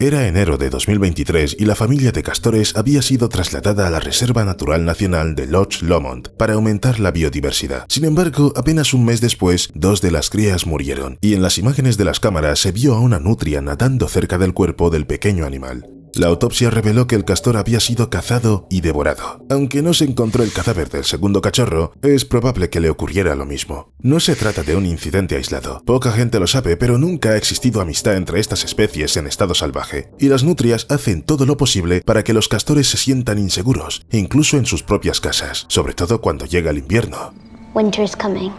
Era enero de 2023 y la familia de castores había sido trasladada a la Reserva Natural Nacional de Loch Lomond para aumentar la biodiversidad. Sin embargo, apenas un mes después, 2 de las crías murieron, y en las imágenes de las cámaras se vio a una nutria nadando cerca del cuerpo del pequeño animal. La autopsia reveló que el castor había sido cazado y devorado. Aunque no se encontró el cadáver del segundo cachorro, es probable que le ocurriera lo mismo. No se trata de un incidente aislado. Poca gente lo sabe, pero nunca ha existido amistad entre estas especies en estado salvaje, y las nutrias hacen todo lo posible para que los castores se sientan inseguros, incluso en sus propias casas, sobre todo cuando llega el invierno. Winter's coming.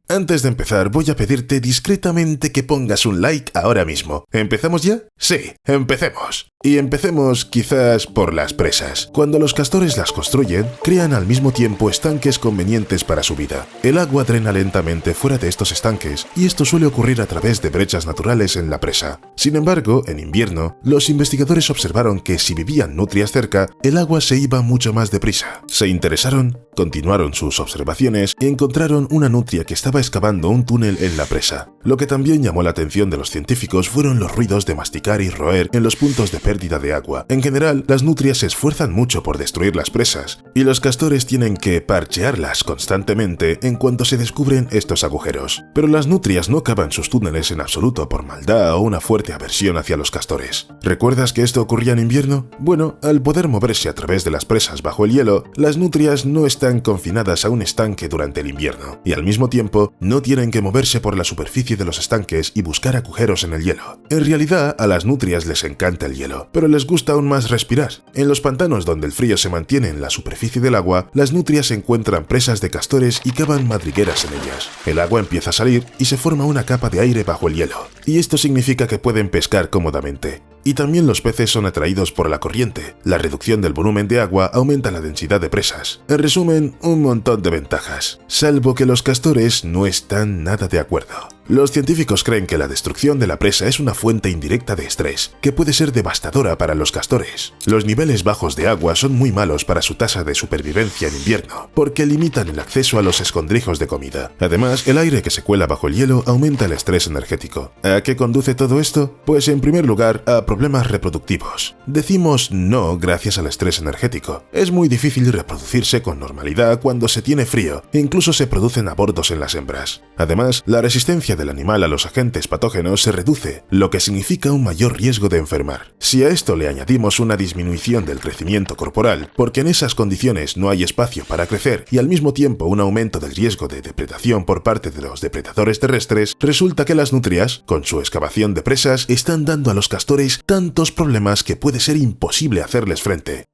Antes de empezar, voy a pedirte discretamente que pongas un like ahora mismo. ¿Empezamos ya? Sí, empecemos. Y empecemos quizás por las presas. Cuando los castores las construyen, crean al mismo tiempo estanques convenientes para su vida. El agua drena lentamente fuera de estos estanques, y esto suele ocurrir a través de brechas naturales en la presa. Sin embargo, en invierno, los investigadores observaron que si vivían nutrias cerca, el agua se iba mucho más deprisa. Se interesaron, continuaron sus observaciones y encontraron una nutria que estaba excavando un túnel en la presa. Lo que también llamó la atención de los científicos fueron los ruidos de masticar y roer en los puntos de pérdida de agua. En general, las nutrias se esfuerzan mucho por destruir las presas, y los castores tienen que parchearlas constantemente en cuanto se descubren estos agujeros. Pero las nutrias no cavan sus túneles en absoluto por maldad o una fuerte aversión hacia los castores. ¿Recuerdas que esto ocurría en invierno? Bueno, al poder moverse a través de las presas bajo el hielo, las nutrias no están confinadas a un estanque durante el invierno, y al mismo tiempo no tienen que moverse por la superficie de los estanques y buscar agujeros en el hielo. En realidad, a las nutrias les encanta el hielo, pero les gusta aún más respirar. En los pantanos donde el frío se mantiene en la superficie del agua, las nutrias encuentran presas de castores y cavan madrigueras en ellas. El agua empieza a salir y se forma una capa de aire bajo el hielo, y esto significa que pueden pescar cómodamente. Y también los peces son atraídos por la corriente. La reducción del volumen de agua aumenta la densidad de presas. En resumen, un montón de ventajas, salvo que los castores no están nada de acuerdo. Los científicos creen que la destrucción de la presa es una fuente indirecta de estrés, que puede ser devastadora para los castores. Los niveles bajos de agua son muy malos para su tasa de supervivencia en invierno, porque limitan el acceso a los escondrijos de comida. Además, el aire que se cuela bajo el hielo aumenta el estrés energético. ¿A qué conduce todo esto? Pues en primer lugar, a problemas reproductivos. Decimos no gracias al estrés energético. Es muy difícil reproducirse con normalidad cuando se tiene frío, e incluso se producen abortos en las hembras. Además, la resistencia del animal a los agentes patógenos se reduce, lo que significa un mayor riesgo de enfermar. Si a esto le añadimos una disminución del crecimiento corporal, porque en esas condiciones no hay espacio para crecer, y al mismo tiempo un aumento del riesgo de depredación por parte de los depredadores terrestres, resulta que las nutrias, con su excavación de presas, están dando a los castores tantos problemas que puede ser imposible hacerles frente.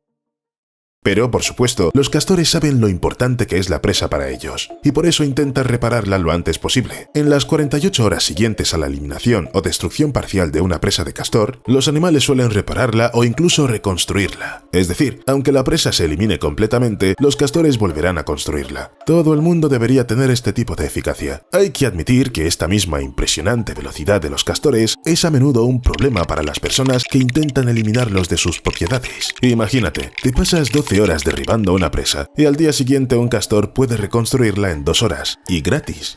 Pero, por supuesto, los castores saben lo importante que es la presa para ellos, y por eso intentan repararla lo antes posible. En las 48 horas siguientes a la eliminación o destrucción parcial de una presa de castor, los animales suelen repararla o incluso reconstruirla. Es decir, aunque la presa se elimine completamente, los castores volverán a construirla. Todo el mundo debería tener este tipo de eficacia. Hay que admitir que esta misma impresionante velocidad de los castores es a menudo un problema para las personas que intentan eliminarlos de sus propiedades. Imagínate, te pasas 12 horas derribando una presa y al día siguiente un castor puede reconstruirla en 2 horas, y gratis.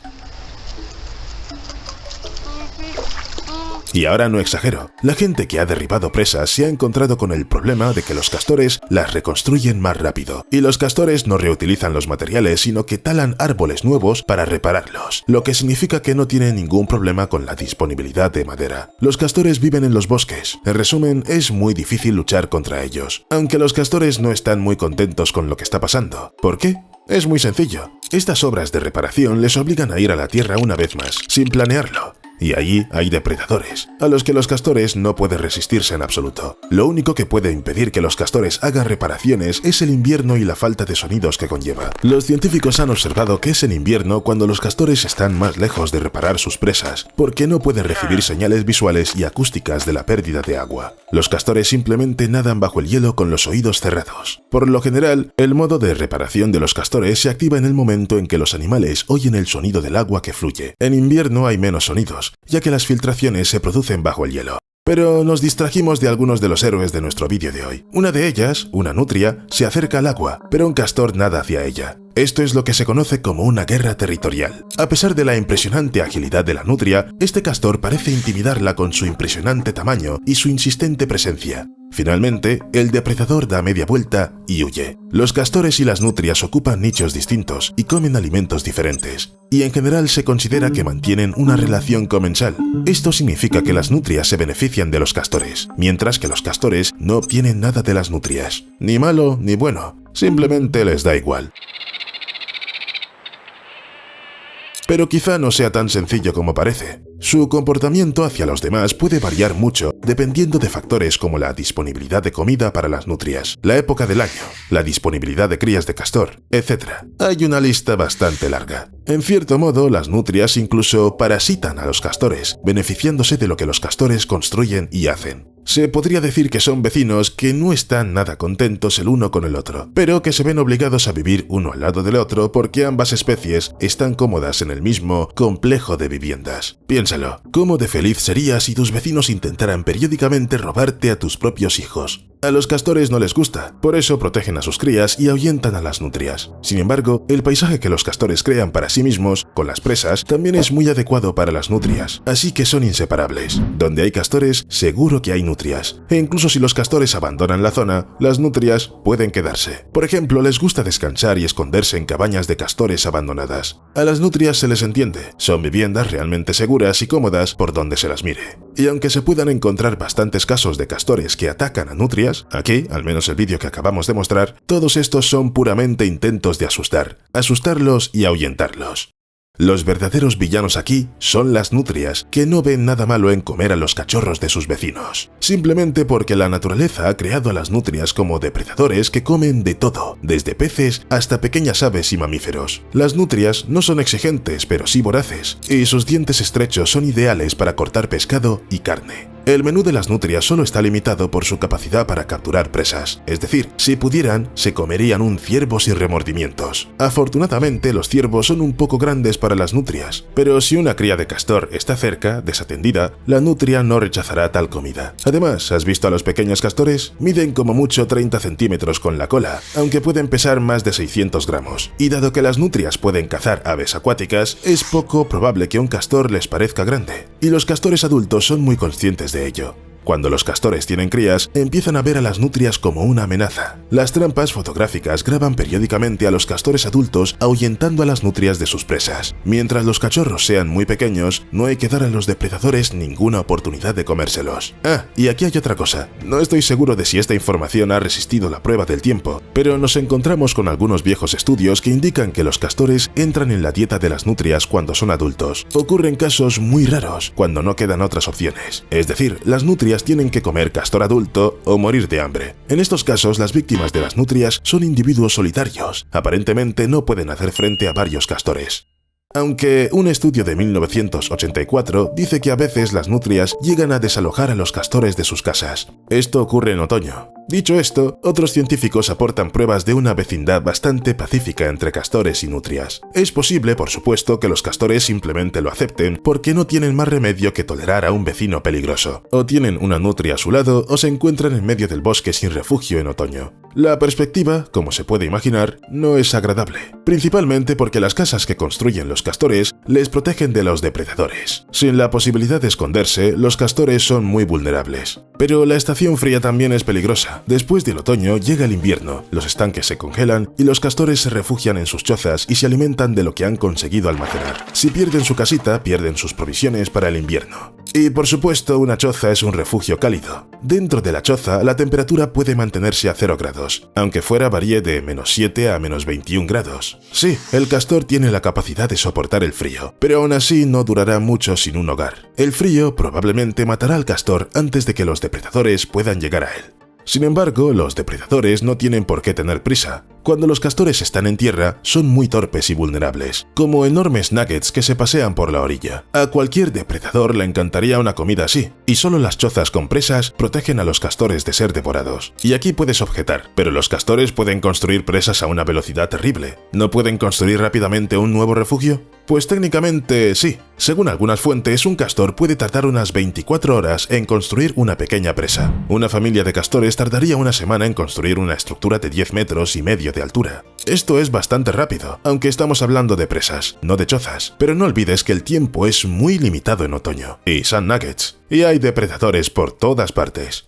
Y ahora no exagero, la gente que ha derribado presas se ha encontrado con el problema de que los castores las reconstruyen más rápido, y los castores no reutilizan los materiales sino que talan árboles nuevos para repararlos, lo que significa que no tienen ningún problema con la disponibilidad de madera. Los castores viven en los bosques, en resumen, es muy difícil luchar contra ellos, aunque los castores no están muy contentos con lo que está pasando. ¿Por qué? Es muy sencillo. Estas obras de reparación les obligan a ir a la tierra una vez más, sin planearlo. Y allí hay depredadores, a los que los castores no pueden resistirse en absoluto. Lo único que puede impedir que los castores hagan reparaciones es el invierno y la falta de sonidos que conlleva. Los científicos han observado que es en invierno cuando los castores están más lejos de reparar sus presas, porque no pueden recibir señales visuales y acústicas de la pérdida de agua. Los castores simplemente nadan bajo el hielo con los oídos cerrados. Por lo general, el modo de reparación de los castores se activa en el momento en que los animales oyen el sonido del agua que fluye. En invierno hay menos sonidos, ya que las filtraciones se producen bajo el hielo. Pero nos distrajimos de algunos de los héroes de nuestro vídeo de hoy. Una de ellas, una nutria, se acerca al agua, pero un castor nada hacia ella. Esto es lo que se conoce como una guerra territorial. A pesar de la impresionante agilidad de la nutria, este castor parece intimidarla con su impresionante tamaño y su insistente presencia. Finalmente, el depredador da media vuelta y huye. Los castores y las nutrias ocupan nichos distintos y comen alimentos diferentes, y en general se considera que mantienen una relación comensal. Esto significa que las nutrias se benefician de los castores, mientras que los castores no obtienen nada de las nutrias. Ni malo ni bueno, simplemente les da igual. Pero quizá no sea tan sencillo como parece. Su comportamiento hacia los demás puede variar mucho dependiendo de factores como la disponibilidad de comida para las nutrias, la época del año, la disponibilidad de crías de castor, etc. Hay una lista bastante larga. En cierto modo, las nutrias incluso parasitan a los castores, beneficiándose de lo que los castores construyen y hacen. Se podría decir que son vecinos que no están nada contentos el uno con el otro, pero que se ven obligados a vivir uno al lado del otro porque ambas especies están cómodas en el mismo complejo de viviendas. Piénsalo, ¿cómo de feliz serías si tus vecinos intentaran periódicamente robarte a tus propios hijos? A los castores no les gusta, por eso protegen a sus crías y ahuyentan a las nutrias. Sin embargo, el paisaje que los castores crean para sí mismos, con las presas, también es muy adecuado para las nutrias, así que son inseparables. Donde hay castores, seguro que hay nutrias. E incluso si los castores abandonan la zona, las nutrias pueden quedarse. Por ejemplo, les gusta descansar y esconderse en cabañas de castores abandonadas. A las nutrias se les entiende, son viviendas realmente seguras y cómodas por donde se las mire. Y aunque se puedan encontrar bastantes casos de castores que atacan a nutrias, aquí, al menos el vídeo que acabamos de mostrar, todos estos son puramente intentos de asustarlos y ahuyentarlos. Los verdaderos villanos aquí son las nutrias, que no ven nada malo en comer a los cachorros de sus vecinos, simplemente porque la naturaleza ha creado a las nutrias como depredadores que comen de todo, desde peces hasta pequeñas aves y mamíferos. Las nutrias no son exigentes, pero sí voraces, y sus dientes estrechos son ideales para cortar pescado y carne. El menú de las nutrias solo está limitado por su capacidad para capturar presas, es decir, si pudieran, se comerían un ciervo sin remordimientos. Afortunadamente, los ciervos son un poco grandes para las nutrias, pero si una cría de castor está cerca, desatendida, la nutria no rechazará tal comida. Además, ¿has visto a los pequeños castores? Miden como mucho 30 centímetros con la cola, aunque pueden pesar más de 600 gramos. Y dado que las nutrias pueden cazar aves acuáticas, es poco probable que un castor les parezca grande. Y los castores adultos son muy conscientes de ello. Cuando los castores tienen crías, empiezan a ver a las nutrias como una amenaza. Las trampas fotográficas graban periódicamente a los castores adultos ahuyentando a las nutrias de sus presas. Mientras los cachorros sean muy pequeños, no hay que dar a los depredadores ninguna oportunidad de comérselos. Ah, y aquí hay otra cosa. No estoy seguro de si esta información ha resistido la prueba del tiempo, pero nos encontramos con algunos viejos estudios que indican que los castores entran en la dieta de las nutrias cuando son adultos. Ocurren casos muy raros, cuando no quedan otras opciones. Es decir, las nutrias tienen que comer castor adulto o morir de hambre. En estos casos, las víctimas de las nutrias son individuos solitarios. Aparentemente no pueden hacer frente a varios castores. Aunque un estudio de 1984 dice que a veces las nutrias llegan a desalojar a los castores de sus casas. Esto ocurre en otoño. Dicho esto, otros científicos aportan pruebas de una vecindad bastante pacífica entre castores y nutrias. Es posible, por supuesto, que los castores simplemente lo acepten porque no tienen más remedio que tolerar a un vecino peligroso. O tienen una nutria a su lado o se encuentran en medio del bosque sin refugio en otoño. La perspectiva, como se puede imaginar, no es agradable, principalmente porque las casas que construyen los castores les protegen de los depredadores. Sin la posibilidad de esconderse, los castores son muy vulnerables. Pero la estación fría también es peligrosa. Después del otoño llega el invierno, los estanques se congelan y los castores se refugian en sus chozas y se alimentan de lo que han conseguido almacenar. Si pierden su casita, pierden sus provisiones para el invierno. Y por supuesto, una choza es un refugio cálido. Dentro de la choza, la temperatura puede mantenerse a 0 grados, aunque fuera varíe de -7 a -21 grados. Sí, el castor tiene la capacidad de soportar el frío, pero aún así no durará mucho sin un hogar. El frío probablemente matará al castor antes de que los depredadores puedan llegar a él. Sin embargo, los depredadores no tienen por qué tener prisa. Cuando los castores están en tierra, son muy torpes y vulnerables, como enormes nuggets que se pasean por la orilla. A cualquier depredador le encantaría una comida así, y solo las chozas con presas protegen a los castores de ser devorados. Y aquí puedes objetar, pero los castores pueden construir presas a una velocidad terrible. ¿No pueden construir rápidamente un nuevo refugio? Pues técnicamente sí. Según algunas fuentes, un castor puede tardar unas 24 horas en construir una pequeña presa. Una familia de castores tardaría una semana en construir una estructura de 10 metros y medio de altura. Esto es bastante rápido, aunque estamos hablando de presas, no de chozas. Pero no olvides que el tiempo es muy limitado en otoño. Y son nuggets. Y hay depredadores por todas partes.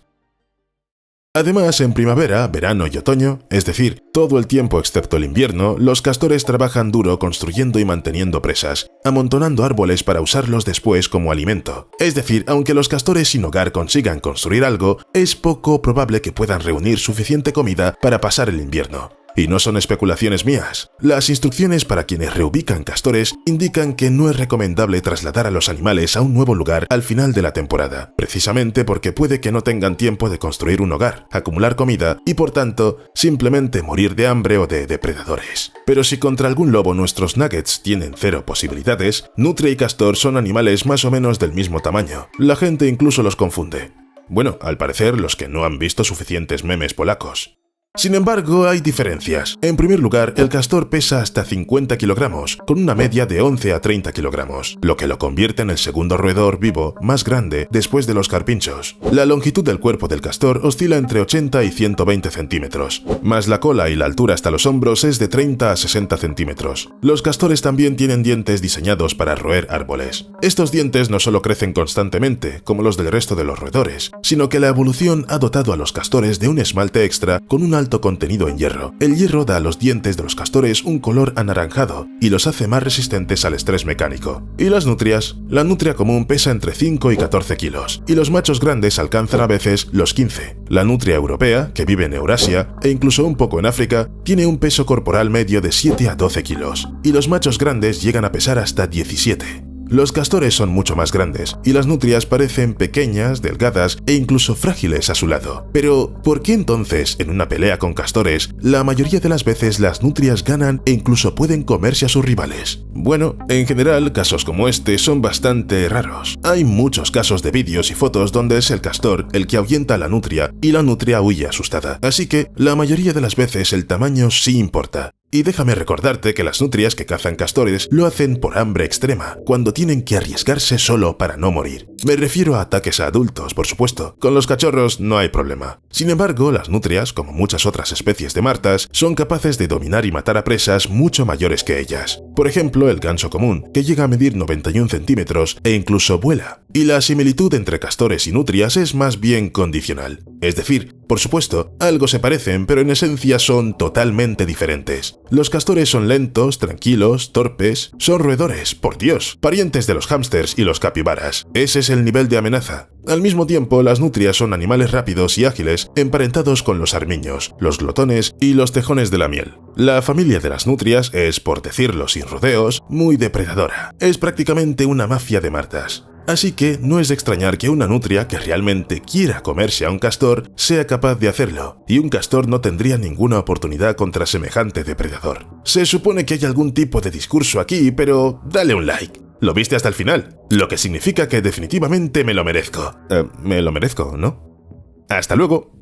Además, en primavera, verano y otoño, es decir, todo el tiempo excepto el invierno, los castores trabajan duro construyendo y manteniendo presas, amontonando árboles para usarlos después como alimento. Es decir, aunque los castores sin hogar consigan construir algo, es poco probable que puedan reunir suficiente comida para pasar el invierno. Y no son especulaciones mías. Las instrucciones para quienes reubican castores indican que no es recomendable trasladar a los animales a un nuevo lugar al final de la temporada, precisamente porque puede que no tengan tiempo de construir un hogar, acumular comida y por tanto, simplemente morir de hambre o de depredadores. Pero si contra algún lobo nuestros nuggets tienen 0 posibilidades, nutria y castor son animales más o menos del mismo tamaño. La gente incluso los confunde. Bueno, al parecer los que no han visto suficientes memes polacos. Sin embargo, hay diferencias. En primer lugar, el castor pesa hasta 50 kilogramos, con una media de 11 a 30 kilogramos, lo que lo convierte en el segundo roedor vivo más grande después de los carpinchos. La longitud del cuerpo del castor oscila entre 80 y 120 centímetros, más la cola y la altura hasta los hombros es de 30 a 60 centímetros. Los castores también tienen dientes diseñados para roer árboles. Estos dientes no solo crecen constantemente, como los del resto de los roedores, sino que la evolución ha dotado a los castores de un esmalte extra con un alto contenido en hierro. El hierro da a los dientes de los castores un color anaranjado y los hace más resistentes al estrés mecánico. ¿Y las nutrias? La nutria común pesa entre 5 y 14 kilos, y los machos grandes alcanzan a veces los 15. La nutria europea, que vive en Eurasia e incluso un poco en África, tiene un peso corporal medio de 7 a 12 kilos, y los machos grandes llegan a pesar hasta 17. Los castores son mucho más grandes, y las nutrias parecen pequeñas, delgadas e incluso frágiles a su lado. Pero, ¿por qué entonces, en una pelea con castores, la mayoría de las veces las nutrias ganan e incluso pueden comerse a sus rivales? Bueno, en general, casos como este son bastante raros. Hay muchos casos de vídeos y fotos donde es el castor el que ahuyenta a la nutria y la nutria huye asustada. Así que, la mayoría de las veces el tamaño sí importa. Y déjame recordarte que las nutrias que cazan castores lo hacen por hambre extrema, cuando tienen que arriesgarse solo para no morir. Me refiero a ataques a adultos, por supuesto. Con los cachorros no hay problema. Sin embargo, las nutrias, como muchas otras especies de martas, son capaces de dominar y matar a presas mucho mayores que ellas. Por ejemplo, el ganso común, que llega a medir 91 centímetros e incluso vuela. Y la similitud entre castores y nutrias es más bien condicional. Es decir, por supuesto, algo se parecen, pero en esencia son totalmente diferentes. Los castores son lentos, tranquilos, torpes, son roedores, por Dios, parientes de los hámsters y los capibaras. Ese es el nivel de amenaza. Al mismo tiempo, las nutrias son animales rápidos y ágiles, emparentados con los armiños, los glotones y los tejones de la miel. La familia de las nutrias es, por decirlo sin rodeos, muy depredadora. Es prácticamente una mafia de martas. Así que no es de extrañar que una nutria que realmente quiera comerse a un castor sea capaz de hacerlo, y un castor no tendría ninguna oportunidad contra semejante depredador. Se supone que hay algún tipo de discurso aquí, pero dale un like. Lo viste hasta el final, lo que significa que definitivamente me lo merezco. Me lo merezco, ¿no? ¡Hasta luego!